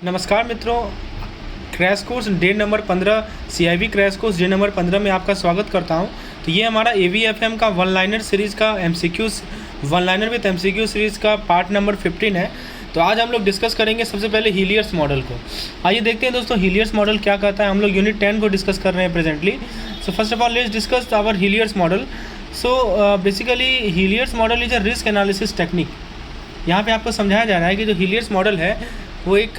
नमस्कार मित्रों, crash course day number 15 CIB crash course day number 15 में आपका स्वागत करता हूं। तो ये हमारा AVFM का वन लाइनर सीरीज़ का MCQs one liner with MCQ series का पार्ट नंबर 15 है। तो आज हम लोग डिस्कस करेंगे सबसे पहले हीलियर्स मॉडल को। आइए देखते हैं दोस्तों हीलियर्स मॉडल क्या कहता है। हम लोग यूनिट 10 को डिस्कस कर रहे हैं presently. So first of all let's discuss our Hillier's model. So basically Hillier's model is a risk analysis technique. यहाँ पे आपको समझाया जा रहा है कि जो हीलियर्स मॉडल है वो एक,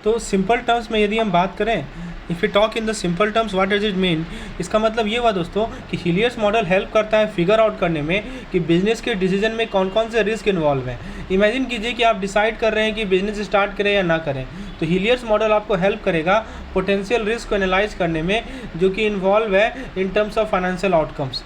तो सिंपल टर्म्स में यदि हम बात करें, if you talk in the simple terms what does it mean, इसका मतलब ये हुआ दोस्तों कि हीलियर्स मॉडल हेल्प करता है फिगर आउट करने में कि बिजनेस के डिसीजन में कौन कौन से रिस्क इन्वॉल्व हैं। इमेजिन कीजिए कि आप डिसाइड कर रहे हैं कि बिजनेस स्टार्ट करें या ना करें, तो हीलियर्स मॉडल आपको हेल्प करेगा पोटेंशियल रिस्क को एनालाइज करने में जो कि इन्वॉल्व है in terms of financial outcomes.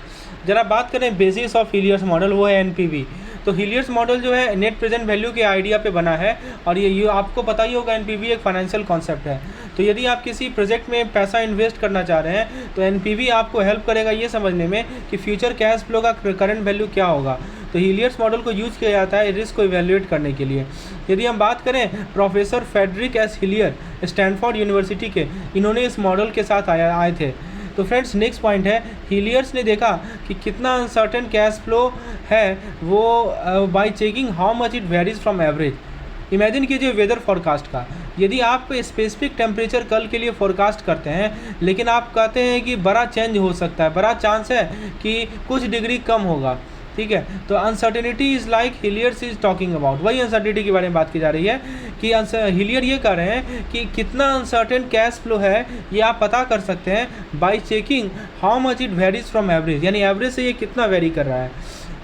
जरा बात करें बेसिस ऑफ हीलियर्स मॉडल, वो है NPV। तो हीलियर्स मॉडल जो है नेट प्रेजेंट वैल्यू के आइडिया पे बना है और ये आपको पता ही होगा NPV एक फाइनेंशियल कॉन्सेप्ट है। तो यदि आप किसी प्रोजेक्ट में पैसा इन्वेस्ट करना चाह रहे हैं तो NPV आपको हेल्प करेगा ये समझने में कि फ्यूचर कैश फ्लो का करंट वैल्यू क्या होगा। तो हीलियर्स मॉडल को यूज़ किया जाता है रिस्क को इवेल्युएट करने के लिए। यदि हम बात करें professor Frederick S Hillier Stanford University के, इन्होंने इस मॉडल के साथ आए थे। तो फ्रेंड्स नेक्स्ट पॉइंट है, हीलियर्स ने देखा कि कितना अनसर्टेन कैश फ्लो है वो bye checking how much it varies from average. Imagine कीजिए वेदर फॉरकास्ट का, यदि आप स्पेसिफिक टेम्परेचर कल के लिए फोरकास्ट करते हैं लेकिन आप कहते हैं कि बड़ा चेंज हो सकता है, बड़ा चांस है कि कुछ डिग्री कम होगा, ठीक है। तो uncertainty is like Hillier's is talking about, वही अनसर्टेनिटी के बारे में बात की जा रही है कि हीलियर ये कह रहे हैं कि कितना अनसर्टेन कैश फ्लो है ये आप पता कर सकते हैं bye checking how much it varies from average, यानी एवरेज से ये कितना वेरी कर रहा है।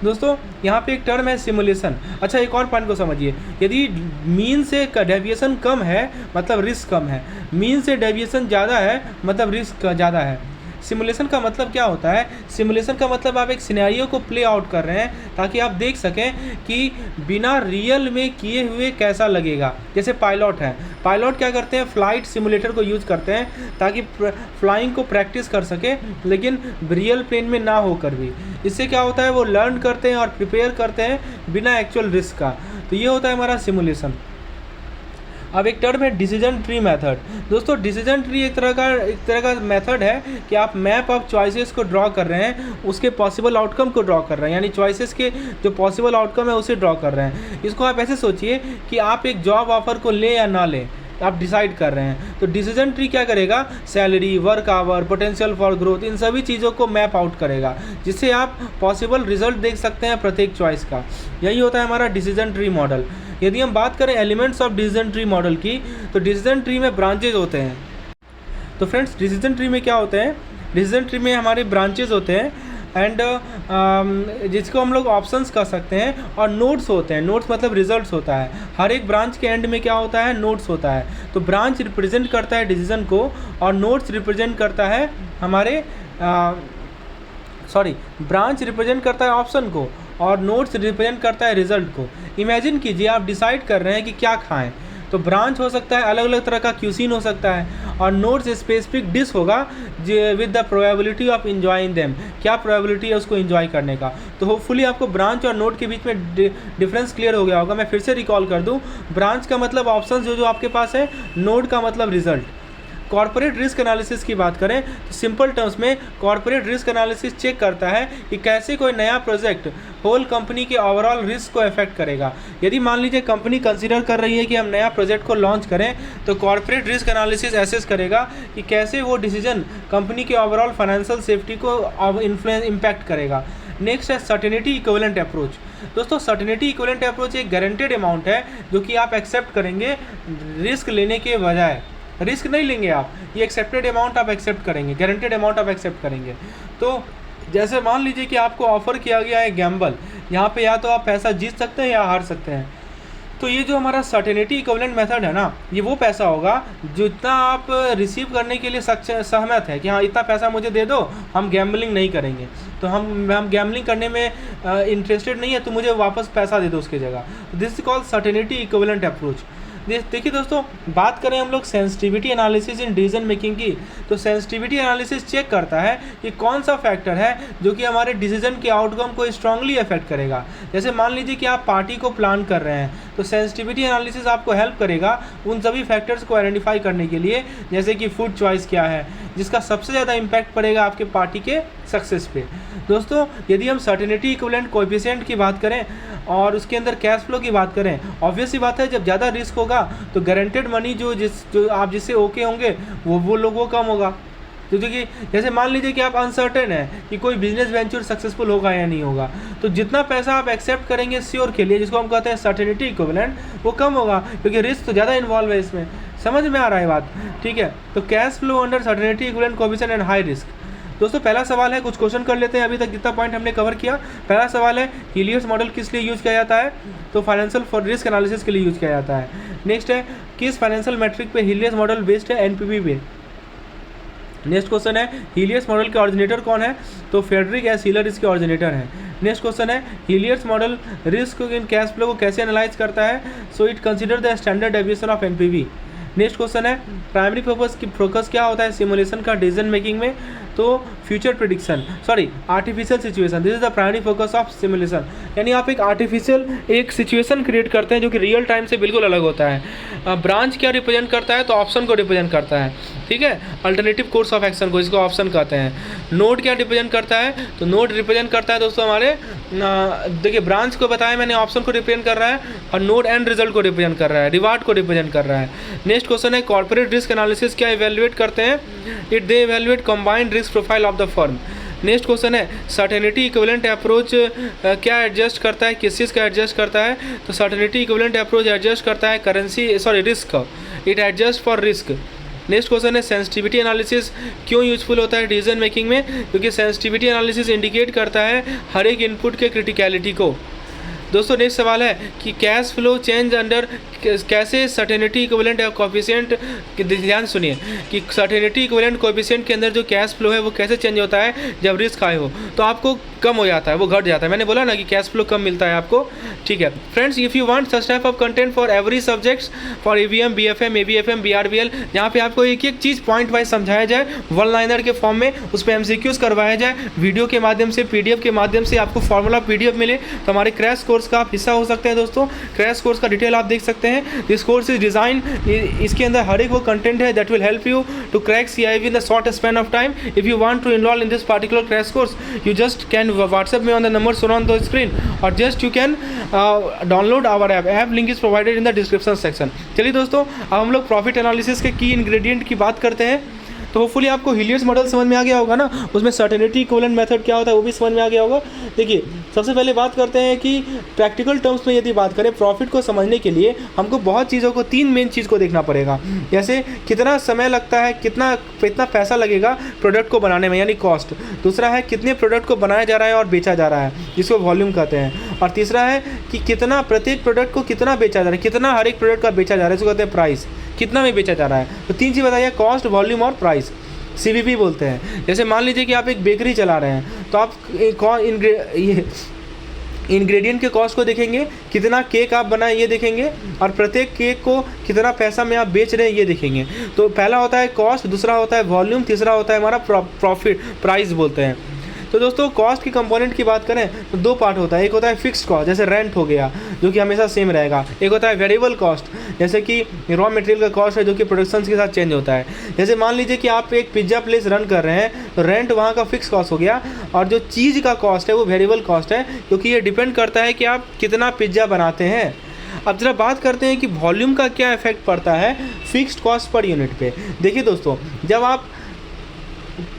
दोस्तों यहाँ पे एक टर्म है सिमुलेशन। अच्छा एक और पॉइंट को समझिए, यदि मीन से डेविएशन कम है मतलब रिस्क कम है, मीन से डेविएशन ज़्यादा है मतलब रिस्क ज़्यादा है। सिमुलेशन का मतलब क्या होता है? सिमुलेशन का मतलब आप एक सिनेरियो को प्ले आउट कर रहे हैं ताकि आप देख सकें कि बिना रियल में किए हुए कैसा लगेगा। जैसे पायलट है, पायलट क्या करते हैं, फ्लाइट सिमुलेटर को यूज़ करते हैं ताकि फ्लाइंग को प्रैक्टिस कर सके लेकिन रियल प्लेन में ना होकर भी। इससे क्या होता है, वो लर्न करते हैं और प्रिपेयर करते हैं बिना एक्चुअल रिस्क का। तो ये होता है हमारा सिमुलेशन। अब एक टर्म है डिसीजन ट्री मेथड। दोस्तों डिसीजन ट्री एक तरह का मेथड है कि आप मैप ऑफ चॉइसेस को ड्रॉ कर रहे हैं, उसके पॉसिबल आउटकम को ड्रॉ कर रहे हैं, यानी चॉइसेस के जो पॉसिबल आउटकम है उसे ड्रॉ कर रहे हैं। इसको आप ऐसे सोचिए कि आप एक जॉब ऑफर को लें या ना लें, आप डिसाइड कर रहे हैं। तो डिसीजन ट्री क्या करेगा, salary, work hour, potential for growth, इन सभी चीज़ों को मैप आउट करेगा जिससे आप पॉसिबल रिजल्ट देख सकते हैं प्रत्येक चॉइस का। यही होता है हमारा डिसीजन ट्री मॉडल। यदि हम बात करें elements of decision tree model की, तो डिसीजन ट्री में ब्रांचेज होते हैं। तो फ्रेंड्स डिसीजन ट्री में क्या होते हैं, डिसीजन ट्री में हमारे ब्रांचेज होते हैं एंड जिसको हम लोग ऑप्शंस कह सकते हैं, और नोड्स होते हैं। नोड्स मतलब रिजल्ट्स होता है। हर एक ब्रांच के एंड में क्या होता है, नोड्स होता है। तो ब्रांच रिप्रेजेंट करता है डिसीजन को और नोड्स रिप्रेजेंट करता है हमारे ब्रांच रिप्रेजेंट करता है ऑप्शन को और नोट्स रिप्रेजेंट करता है रिजल्ट को। इमेजिन कीजिए आप डिसाइड कर रहे हैं कि क्या खाएं, तो ब्रांच हो सकता है अलग अलग तरह का क्यूसीन हो सकता है और नोट्स स्पेसिफिक डिश होगा with the probability of enjoying them, क्या प्रोबेबिलिटी है उसको एंजॉय करने का। तो होपफुली आपको ब्रांच और नोट के बीच में डिफरेंस क्लियर हो गया होगा। मैं फिर से रिकॉल कर दूं, ब्रांच का मतलब ऑप्शन जो आपके पास है, नोट का मतलब रिजल्ट। कॉर्पोरेट रिस्क एनालिसिस की बात करें तो सिंपल टर्म्स में कॉर्पोरेट रिस्क एनालिसिस चेक करता है कि कैसे कोई नया प्रोजेक्ट होल कंपनी के ओवरऑल रिस्क को अफेक्ट करेगा। यदि मान लीजिए कंपनी कंसीडर कर रही है कि हम नया प्रोजेक्ट को लॉन्च करें, तो कॉर्पोरेट रिस्क एनालिसिस एसेस करेगा कि कैसे वो डिसीजन कंपनी के ओवरऑल फाइनेंशियल सेफ्टी को इम्पैक्ट करेगा। नेक्स्ट है सर्टेनिटी इक्विवेलेंट अप्रोच। दोस्तों सर्टेनिटी इक्विवेलेंट अप्रोच एक गारंटेड अमाउंट है जो कि आप एक्सेप्ट करेंगे रिस्क लेने के बजाय। रिस्क नहीं लेंगे आप, ये एक्सेप्टेड अमाउंट आप एक्सेप्ट करेंगे, गारंटेड अमाउंट आप एक्सेप्ट करेंगे। तो जैसे मान लीजिए कि आपको ऑफर किया गया है गैम्बल, यहाँ पे या तो आप पैसा जीत सकते हैं या हार सकते हैं। तो ये जो हमारा सर्टेनिटी इक्विवेलेंट मेथड है ना, ये वो पैसा होगा जितना आप रिसीव करने के लिए सहमत है कि हाँ इतना पैसा मुझे दे दो, हम गैम्बलिंग नहीं करेंगे। तो हम गैम्बलिंग करने में इंटरेस्टेड नहीं है तो मुझे वापस पैसा दे दो उसकी जगह। This is called certainty equivalent approach. देखिए दोस्तों, बात करें हम लोग sensitivity analysis in decision making की, तो सेंसिटिविटी एनालिसिस चेक करता है कि कौन सा फैक्टर है जो कि हमारे डिसीजन के आउटकम को स्ट्रांगली अफेक्ट करेगा। जैसे मान लीजिए कि आप पार्टी को प्लान कर रहे हैं, तो सेंसिटिविटी एनालिसिस आपको हेल्प करेगा उन सभी फैक्टर्स को आइडेंटिफाई करने के लिए, जैसे कि फूड चॉइस क्या है जिसका सबसे ज़्यादा इम्पैक्ट पड़ेगा आपके पार्टी के सक्सेस पे। दोस्तों यदि हम सर्टेनिटी इक्विवेलेंट कोएफिशिएंट की बात करें और उसके अंदर कैश फ्लो की बात करें, ऑब्वियस सी बात है जब ज़्यादा रिस्क होगा तो गारंटेड मनी जो आप जिससे ओके होंगे वो लोग वो कम होगा। क्योंकि जैसे मान लीजिए कि आप अनसर्टेन है कि कोई बिजनेस वेंचर सक्सेसफुल होगा या नहीं होगा, तो जितना पैसा आप एक्सेप्ट करेंगे श्योर के लिए, जिसको हम कहते हैं सर्टेनिटी इक्विवेलेंट, वो कम होगा क्योंकि रिस्क तो ज़्यादा इन्वॉल्व है इसमें। समझ में आ रहा है बात? ठीक है, तो cash flow under certainty equivalent coefficient and high risk. दोस्तों पहला सवाल है, कुछ क्वेश्चन कर लेते हैं अभी तक जितना पॉइंट हमने कवर किया। पहला सवाल है हीलियर्स मॉडल किस लिए यूज़ किया जाता है? तो फाइनेंशियल फॉर रिस्क एनालिसिस के लिए यूज़ किया जाता है। नेक्स्ट है किस फाइनेंशियल मैट्रिक पे हीलियर्स मॉडल बेस्ड है? एनपीवी पे। नेक्स्ट क्वेश्चन है हीलियर्स मॉडल के ऑरिजिनेटर कौन है? तो फ्रेडरिक एस हीलर इसके ऑरिजिनेटर हैं। नेक्स्ट क्वेश्चन है Hillier's model risk in cash flow को कैसे एनालाइज करता है? So it consider the standard deviation of NPV. Next question है प्राइमरी फोकस क्या होता है सिमुलेशन का डिसीजन मेकिंग में? तो future prediction, sorry artificial situation, this is the primary focus of simulation. यानी आप एक आर्टिफिशियल एक सिचुएशन क्रिएट करते हैं जो कि रियल टाइम से बिल्कुल अलग होता है। ब्रांच क्या रिप्रेजेंट करता है? तो ऑप्शन को रिप्रेजेंट करता है, ठीक है, अल्टरनेटिव कोर्स ऑफ एक्शन को, इसको ऑप्शन कहते हैं। नोड क्या रिप्रेजेंट करता है? तो नोड रिप्रेजेंट करता है दोस्तों हमारे, देखिए ब्रांच को बताया मैंने, ऑप्शन को रिप्रेजेंट कर रहा है, और नोड एंड रिजल्ट को रिप्रेजेंट कर रहा है, रिवार्ड को रिप्रेजेंट कर रहा है। नेक्स्ट क्वेश्चन है कॉर्पोरेट रिस्क एनालिसिस क्या इवेल्युएट करते हैं? It they evaluate combined risk profile of the firm. Next question है सर्टेनिटी इक्विवेलेंट अप्रोच क्या एडजस्ट करता है, किस चीज़ का एडजस्ट करता है? तो सर्टेनिटी इक्विवेलेंट अप्रोच एडजस्ट करता है currency, sorry risk, it adjust for risk. Next question है सेंसिटिविटी एनालिसिस क्यों यूजफुल होता है डिसीजन मेकिंग में? क्योंकि सेंसिटिविटी एनालिसिस इंडिकेट करता है हर एक इनपुट के क्रिटिकलिटी को। दोस्तों नेक्स्ट सवाल है कि कैश फ्लो चेंज अंडर कैसे सर्टेनिटी इक्विवेलेंट कोएफिशिएंट, ध्यान सुनिए कि सर्टेनिटी इक्विवेलेंट कोएफिशिएंट के अंदर जो कैश फ्लो है वो कैसे चेंज होता है जब रिस्क हाई हो, तो आपको कम हो जाता है, वो घट जाता है। मैंने बोला ना कि कैश फ्लो कम मिलता है आपको, ठीक है friends. If you want such type of content for every subjects for EVM, BFM, ABFM, BRBL, जहाँ पे आपको एक एक चीज़ पॉइंट वाइज समझाया जाए वन लाइनर के फॉर्म में, उस पर एमसीक्यूज करवाया जाए, वीडियो के माध्यम से, पीडीएफ के माध्यम से आपको फॉर्मूला पीडीएफ मिले, तो हमारे क्रैश कोर्स का आप हिस्सा हो सकते हैं। दोस्तों क्रैश कोर्स का डिटेल आप देख सकते हैं। दिस कोर्स इज डिजाइन, इसके अंदर हर एक वो कंटेंट है that will help you to crack CIV in the short span of time. If you want to enrol in this particular crash course, you just can WhatsApp में on the number shown on the screen, और just you can download our app link is provided in the description section. चलिए दोस्तों अब हम लोग profit analysis के की ingredient की बात करते हैं। तो होपफुली आपको हीलियर्स मॉडल समझ में आ गया होगा ना, उसमें सर्टेनिटी इक्विवेलेंट मेथड क्या होता है वो भी समझ में आ गया होगा। देखिए सबसे पहले बात करते हैं कि प्रैक्टिकल टर्म्स में यदि बात करें प्रॉफिट को समझने के लिए हमको बहुत चीज़ों को, तीन मेन चीज़ को देखना पड़ेगा। जैसे कितना समय लगता है, कितना पैसा लगेगा प्रोडक्ट को बनाने में यानी कॉस्ट। दूसरा है कितने प्रोडक्ट को बनाया जा रहा है और बेचा जा रहा है जिसको वॉल्यूम कहते हैं। और तीसरा है कि कितना प्रत्येक प्रोडक्ट को कितना बेचा जा रहा है, कितना हर एक प्रोडक्ट का बेचा जा रहा है, इसको कहते हैं प्राइस, कितना में बेचा जा रहा है। तो तीन चीज़ बताइए, कॉस्ट, वॉल्यूम और प्राइस, CVP बोलते हैं। जैसे मान लीजिए कि आप एक बेकरी चला रहे हैं तो आप इंग्रेडिएंट के कॉस्ट को देखेंगे, कितना केक आप बनाए ये देखेंगे, और प्रत्येक केक को कितना पैसा में आप बेच रहे हैं ये देखेंगे। तो पहला होता है कॉस्ट, दूसरा होता है वॉल्यूम, तीसरा होता है हमारा प्रॉफिट, प्राइस बोलते हैं। तो दोस्तों कॉस्ट की कंपोनेंट की बात करें तो दो पार्ट होता है, एक होता है फिक्स्ड कॉस्ट जैसे रेंट हो गया जो कि हमेशा सेम रहेगा, एक होता है वेरिएबल कॉस्ट जैसे कि रॉ मटेरियल का कॉस्ट है जो कि प्रोडक्शन के साथ चेंज होता है। जैसे मान लीजिए कि आप एक पिज्ज़ा प्लेस रन कर रहे हैं तो रेंट वहाँ का फिक्स कॉस्ट हो गया, और जो चीज़ का कॉस्ट है वो वेरिएबल कॉस्ट है क्योंकि ये डिपेंड करता है कि आप कितना पिज्ज़ा बनाते हैं। अब जरा बात करते हैं कि वॉल्यूम का क्या इफेक्ट पड़ता है फिक्स्ड कॉस्ट पर यूनिट पे। देखिए दोस्तों जब आप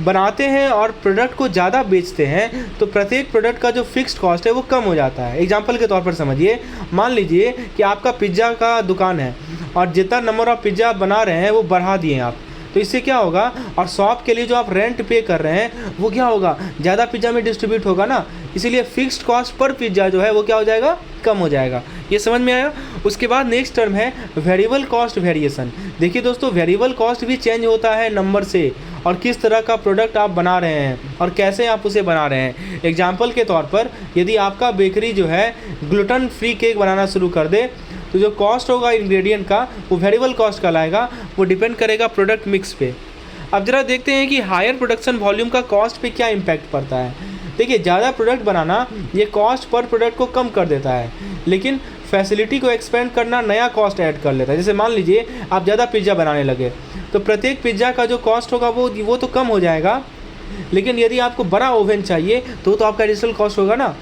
बनाते हैं और प्रोडक्ट को ज़्यादा बेचते हैं तो प्रत्येक प्रोडक्ट का जो फिक्स्ड कॉस्ट है वो कम हो जाता है। एग्जांपल के तौर पर समझिए, मान लीजिए कि आपका पिज़्ज़ा का दुकान है और जितना नंबर ऑफ पिज़्ज़ा आप बना रहे हैं वो बढ़ा दिए आप, तो इससे क्या होगा, और शॉप के लिए जो आप रेंट पे कर रहे हैं वो क्या होगा, ज़्यादा पिज़्ज़ा में डिस्ट्रीब्यूट होगा ना, इसीलिए फिक्स्ड कॉस्ट पर पिज़्ज़ा जो है वो क्या हो जाएगा, कम हो जाएगा। ये समझ में आया। उसके बाद नेक्स्ट टर्म है वेरिएबल कॉस्ट वेरिएशन। देखिए दोस्तों वेरिएबल कॉस्ट भी चेंज होता है नंबर से, और किस तरह का प्रोडक्ट आप बना रहे हैं और कैसे आप उसे बना रहे हैं। एग्जाम्पल के तौर पर यदि आपका बेकरी जो है ग्लूटेन फ्री केक बनाना शुरू कर दे तो जो कॉस्ट होगा इंग्रेडिएंट का वो वेरिएबल कॉस्ट कहलाएगा, वो डिपेंड करेगा प्रोडक्ट मिक्स पे। अब जरा देखते हैं कि हायर प्रोडक्शन वॉल्यूम का कॉस्ट पे क्या इम्पैक्ट पड़ता है। देखिए ज़्यादा प्रोडक्ट बनाना ये कॉस्ट पर प्रोडक्ट को कम कर देता है, लेकिन फैसिलिटी को एक्सपेंड करना नया कॉस्ट ऐड कर लेता है। जैसे मान लीजिए आप ज़्यादा पिज़्ज़ा बनाने लगे तो प्रत्येक पिज़्ज़ा का जो कॉस्ट होगा वो तो कम हो जाएगा, लेकिन यदि आपको बड़ा ओवन चाहिए तो आपका एडिशनल कॉस्ट होगा ना।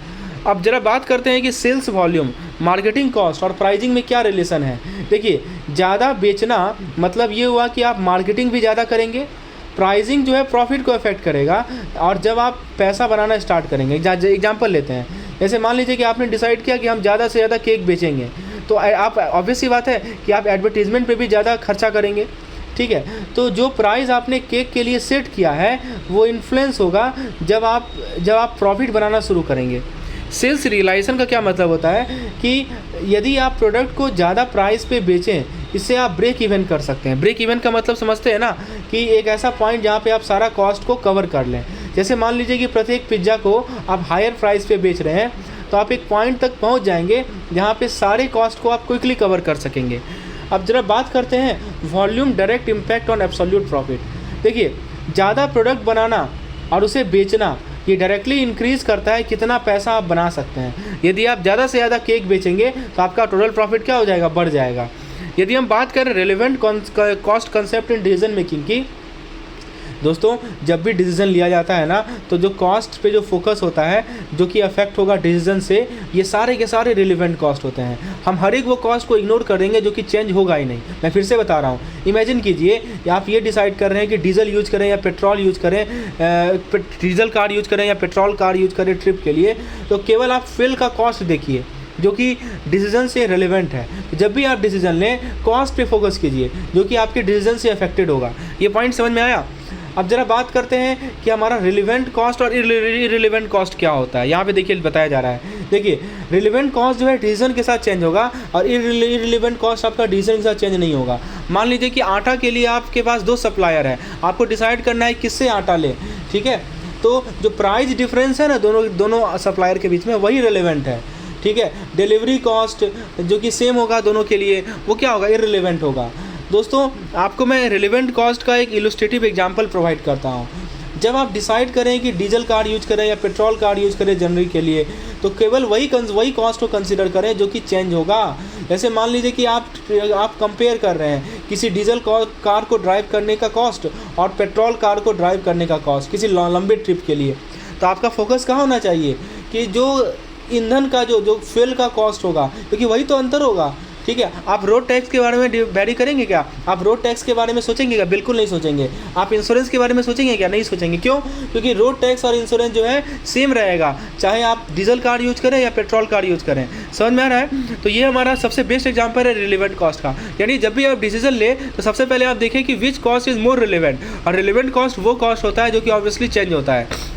अब ज़रा बात करते हैं कि सेल्स वॉल्यूम, मार्केटिंग कॉस्ट और प्राइसिंग में क्या रिलेशन है। देखिए, ज़्यादा बेचना मतलब ये हुआ कि आप मार्केटिंग भी ज़्यादा करेंगे, प्राइसिंग जो है प्रॉफिट को अफेक्ट करेगा, और जब आप पैसा बनाना स्टार्ट करेंगे, एग्जांपल लेते हैं, जैसे मान लीजिए कि आपने डिसाइड किया कि हम ज़्यादा से ज़्यादा केक बेचेंगे, तो आप ऑब्वियस सी बात है कि आप एडवर्टीज़मेंट पे भी ज़्यादा खर्चा करेंगे, ठीक है। तो जो प्राइस आपने केक के लिए सेट किया है वो इन्फ्लुएंस होगा जब आप प्रॉफिट बनाना शुरू करेंगे। सेल्स रियलाइजेशन का क्या मतलब होता है कि यदि आप प्रोडक्ट को ज़्यादा प्राइस पे बेचें, इससे आप ब्रेक इवन कर सकते हैं। ब्रेक इवन का मतलब समझते हैं ना, कि एक ऐसा पॉइंट जहाँ पे आप सारा कॉस्ट को कवर कर लें। जैसे मान लीजिए कि प्रत्येक पिज़्ज़ा को आप हायर प्राइस पे बेच रहे हैं, तो आप एक पॉइंट तक पहुँच जाएंगे जहाँ पे सारे कॉस्ट को आप क्विकली कवर कर सकेंगे। अब जरा बात करते हैं volume direct impact on absolute profit. देखिए, ज़्यादा प्रोडक्ट बनाना और उसे बेचना ये डायरेक्टली इंक्रीज़ करता है कितना पैसा आप बना सकते हैं। यदि आप ज़्यादा से ज़्यादा केक बेचेंगे तो आपका टोटल प्रॉफिट क्या हो जाएगा, बढ़ जाएगा। यदि हम बात करें relevant cost concept in decision making की, दोस्तों जब भी डिसीजन लिया जाता है ना, तो जो कॉस्ट पे जो फोकस होता है जो कि अफेक्ट होगा डिसीजन से, ये सारे के सारे रिलेवेंट कॉस्ट होते हैं। हम हर एक वो कॉस्ट को इग्नोर कर देंगे जो कि चेंज होगा ही नहीं। मैं फिर से बता रहा हूँ, इमेजिन कीजिए आप ये डिसाइड कर रहे हैं कि डीजल यूज करें या पेट्रोल यूज करें, डीजल कार यूज करें या पेट्रोल कार यूज करें ट्रिप के लिए, तो केवल आप फ्यूल का कॉस्ट देखिए जो कि डिसीजन से रिलेवेंट है। जब भी आप डिसीजन लें, कॉस्ट पे फोकस कीजिए जो कि आपके डिसीजन से अफेक्टेड होगा। ये पॉइंट समझ में आया? अब जरा बात करते हैं कि हमारा रिलेवेंट कॉस्ट और इररिलेवेंट कॉस्ट क्या होता है। यहाँ पे देखिए बताया जा रहा है। देखिए, रिलेवेंट कॉस्ट जो है डिसीजन के साथ चेंज होगा और इररिलेवेंट कॉस्ट आपका डिसीजन के साथ चेंज नहीं होगा। मान लीजिए कि आटा के लिए आपके पास 2 सप्लायर है, आपको डिसाइड करना है किससे आटा ले, ठीक है। तो जो प्राइस डिफरेंस है ना दोनों सप्लायर के बीच में, वही रिलेवेंट है, ठीक है। डिलीवरी कॉस्ट जो कि सेम होगा दोनों के लिए, वो क्या होगा, इररिलेवेंट होगा। दोस्तों आपको मैं रिलेवेंट कॉस्ट का एक इलस्ट्रेटिव एग्जांपल प्रोवाइड करता हूँ। जब आप डिसाइड करें कि डीजल कार यूज करें या पेट्रोल कार यूज करें जर्नी के लिए, तो केवल वही कॉस्ट को कंसिडर करें जो कि चेंज होगा। जैसे मान लीजिए कि आप कंपेयर कर रहे हैं किसी डीजल कार को ड्राइव करने का कॉस्ट और पेट्रोल कार को ड्राइव करने का कॉस्ट किसी लंबे ट्रिप के लिए, तो आपका फोकस कहाँ होना चाहिए कि जो ईंधन का जो फ्यूल का कॉस्ट होगा, क्योंकि वही तो अंतर होगा, ठीक है। आप रोड टैक्स के बारे में वैरी करेंगे क्या? आप रोड टैक्स के बारे में सोचेंगे क्या? बिल्कुल नहीं सोचेंगे। आप इंश्योरेंस के बारे में सोचेंगे क्या? नहीं सोचेंगे। क्यों? क्योंकि रोड टैक्स और इंश्योरेंस जो है सेम रहेगा, चाहे आप डीजल कार यूज करें या पेट्रोल कार यूज करें। समझ में आ रहा है? तो ये हमारा सबसे बेस्ट एग्जाम्पल है रिलेवेंट कॉस्ट का। यानी जब भी आप डिसीजन ले तो सबसे पहले आप देखें कि which cost is more relevant, और रिलेवेंट कॉस्ट वो कॉस्ट होता है जो कि ऑब्वियसली चेंज होता है।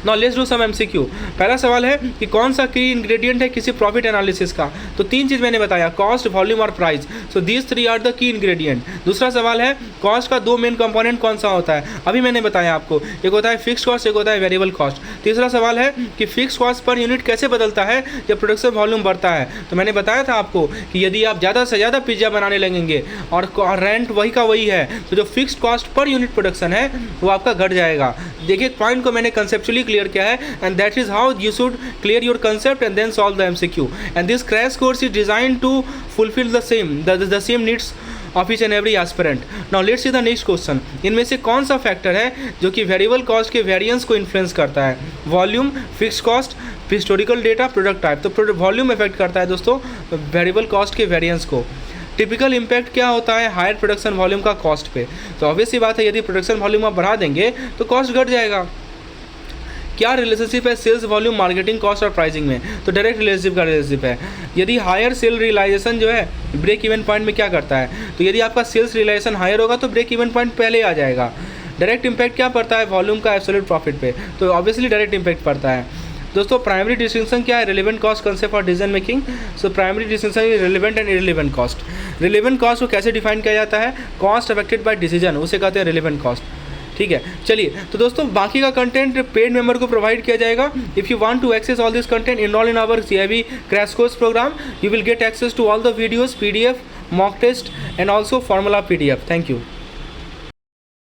Now let's do some MCQ. पहला सवाल है कि कौन सा की इंग्रेडिएंट है किसी प्रॉफिट एनालिसिस का? तो 3 चीज़ मैंने बताया, कॉस्ट, वॉल्यूम और price. So these 3 are the key ingredient. दूसरा सवाल है कॉस्ट का 2 मेन कंपोनेंट कौन सा होता है? अभी मैंने बताया आपको, एक होता है फिक्स कॉस्ट, एक होता है वेरिएबल कॉस्ट। तीसरा सवाल है कि फिक्स कॉस्ट पर यूनिट कैसे बदलता है जब प्रोडक्शन वॉल्यूम बढ़ता है? तो मैंने बताया था आपको कि यदि आप ज़्यादा से ज़्यादा पिज्ज़ा बनाने लगेंगे और रेंट वही का वही है, तो जो fixed cost per unit production है वो आपका घट जाएगा। देखिए, पॉइंट को मैंने कंसेप्चुअली क्लियर किया है, and that is how you should clear your concept and then solve the MCQ. And this crash course is designed to fulfill the same needs of each and every aspirant. Now let's see the next question. इनमें से कौन सा factor है जो कि variable cost के variance को influence करता है? Volume, fix cost, historical data, product type. तो वॉल्यूम इफेक्ट करता है दोस्तों वेरिएबल कॉस्ट के वेरिएंस को। टिपिकल इम्पैक्ट क्या होता है हायर प्रोडक्शन वॉल्यूम का कॉस्ट पे? तो ऑब्वियस ही बात है, यदि प्रोडक्शन वॉल्यूम आप बढ़ा देंगे तो कॉस्ट घट जाएगा। क्या रिलेशनशिप है सेल्स वॉल्यूम, मार्केटिंग कॉस्ट और प्राइसिंग में? तो डायरेक्ट रिलेशनशिप का रिलेशनशिप है। यदि हायर सेल रियलाइजेशन जो है ब्रेक इवन पॉइंट में क्या करता है? तो यदि आपका सेल्स रियलाइजेशन हायर होगा तो ब्रेक इवन पॉइंट पहले आ जाएगा। डायरेक्ट इम्पैक्ट क्या पड़ता है वॉल्यूम का एब्सोल्यूट प्रॉफिट पे? तो ऑब्वियसली डायरेक्ट इम्पैक्ट पड़ता है। दोस्तों प्राइमरी डिस्टिंक्शन क्या है रिलेवेंट कॉस्ट कंसेप्ट और decision making? So primary distinction is relevant and irrelevant cost. Relevant cost को कैसे डिफाइन किया जाता है? कॉस्ट अफेक्टेड बाय डिसीजन, उसे कहते हैं रिलेवेंट कॉस्ट। ठीक है, चलिए तो दोस्तों बाकी का कंटेंट पेड मेंबर को प्रोवाइड किया जाएगा। If you want to access all this content, enrol in our CIB crash course programme, you will get access to all the videos, PDF, mock test and also formula PDF. Thank you.